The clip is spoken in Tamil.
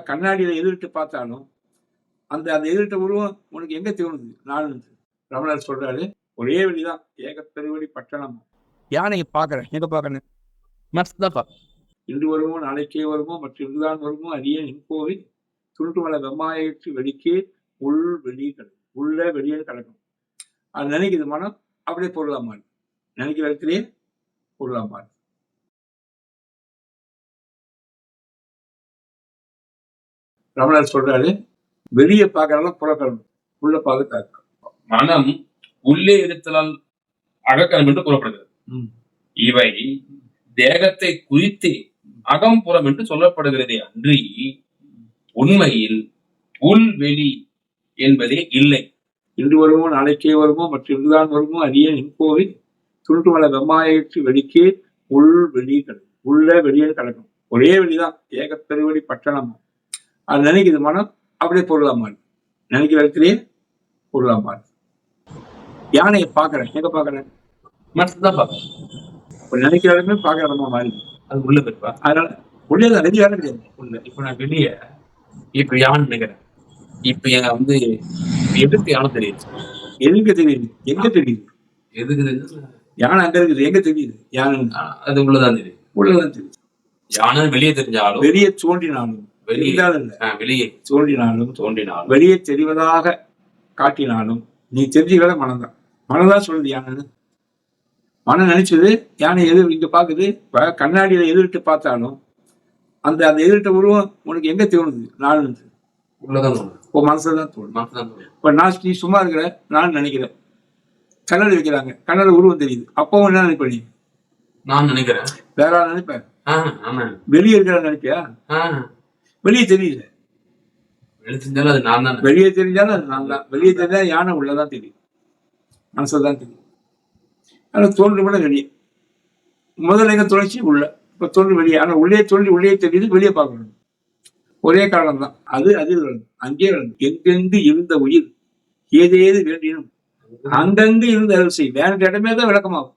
கண்ணாடியில எதிர்த்து பார்த்தாலும் அந்த அந்த எதிர்த்த உருவம் உனக்கு எங்க தோணுது? நான் ரமணர் சொல்றாரு, ஒரே வழிதான், ஏக பெருவழி பட்டணம். யானையை பாக்குறேன், எங்க பாக்குறேன்? இன்று வருமோ நாளைக்கே வருமோ மற்ற இன்றுதான் வருமோ அரிய நின்போவில் துண்டுமலை வெம்மாயிற்று வெடிக்கே உள் வெளியே கிடக்கும், உள்ள வெளியே கிடக்கும். அது நினைக்குது மனம், அப்படியே பொருளா மாறி நினைக்கிற இடத்துலயே பொருளா மாறி. ரமணர் சொல்றாரு, வெளியே பார்க்கறதெல்லாம் புறக்கணும், உள்ள பார்க்க மனம் உள்ளே இருத்தலால் அகக்கரம் என்று கூறப்படுகிறது. இவை தேகத்தை குறித்து அகம்புறம் என்று சொல்லப்படுகிறதே அன்றி உண்மையில் உள் வெளி என்பதே இல்லை. இன்று வருமோ நாளைக்கே வருமோ மற்ற இன்றுதான் வருமோ அரிய நின்போவில் துண்டுமலை வெம்மாயிற்று வெடிக்கே உள் வெளியே கிடக்கும், உள்ள வெளியே கிடக்கும். ஒரே வெளிதான், ஏக பெருவழி பட்டணம். அது நினைக்குது மனம், அப்படியே பொருளா மாறி நினைக்கிற இடத்துலயே பொருளா மாறி. யானையை பாக்குறேன், எங்க பாக்குறேன்? மனசுதான் பாக்குறேன். நினைக்கிற இடமே பாக்குற இடமா மாறி அது உள்ள போயிருப்பா. அதனால உள்ளேதான் வெளியே வேலை கிடையாது. உள்ள இப்ப நான் வெளியே இப்ப யானை நினைக்கிறேன். இப்ப வந்து எதுக்கு யானை தெரியுது? எதுக்கு தெரியுது? எங்க தெரியுது? எதுக்கு தெரியுது? யானை அங்க இருக்குது, எங்க தெரியுது? யானை அது உள்ளதான் தெரியுது. உள்ளதான் தெரியுது. யானை வெளியே தெரிஞ்சாலும், வெளியே தோன்றினாலும், வெளியே தோன்றினாலும் வெளியே தெரிவதாக காட்டினாலும் நீ தெரிஞ்சுக்கிற மனம்தான். மனதான் சொல்லுது யானைன்னு. மனம் நினைச்சது யானை எதிர் இங்க பாக்குது. கண்ணாடியில எதிர்த்து பார்த்தாலும் அந்த அந்த எதிர்த்த உருவம் உனக்கு எங்க தோணுது? நான் உள்ளதான் மனசுலதான் தோணும். இப்ப நான் நீ சும்மா இருக்கிற, நான் நினைக்கிறேன். கண்ணாடி வைக்கிறாங்க, கண்ணாடி உருவம் தெரியுது. அப்பவும் என்ன நினைப்ப? நீ நான் நினைக்கிறேன், வேற ஆள் நினைப்பேன். வெளியே இருக்கிற நினைப்பியா? வெளியே தெரியல. தெரிஞ்சாலும் அது நான் தான். வெளியே தெரிஞ்சாலும் அது நான் தான். வெளியே தெரிஞ்சா யானை உள்ளதான் தெரியும், மனசுலதான் தெரியும். ஆனா தோன்று கூட வெளியே. முதல்ல எங்க துணைச்சி உள்ள, இப்ப தோன்று வெளியே. ஆனா உள்ளே தோன்றி உள்ளே தெரியுது, வெளியே பார்க்கணும். ஒரே காரணம் தான். அது அதில் அங்கே எங்கெங்கு இருந்த உயிர் ஏதேது வேண்டினும் அங்கங்கு இருந்து அருள் செய். வேற இடமே தான் விளக்கமாகும்.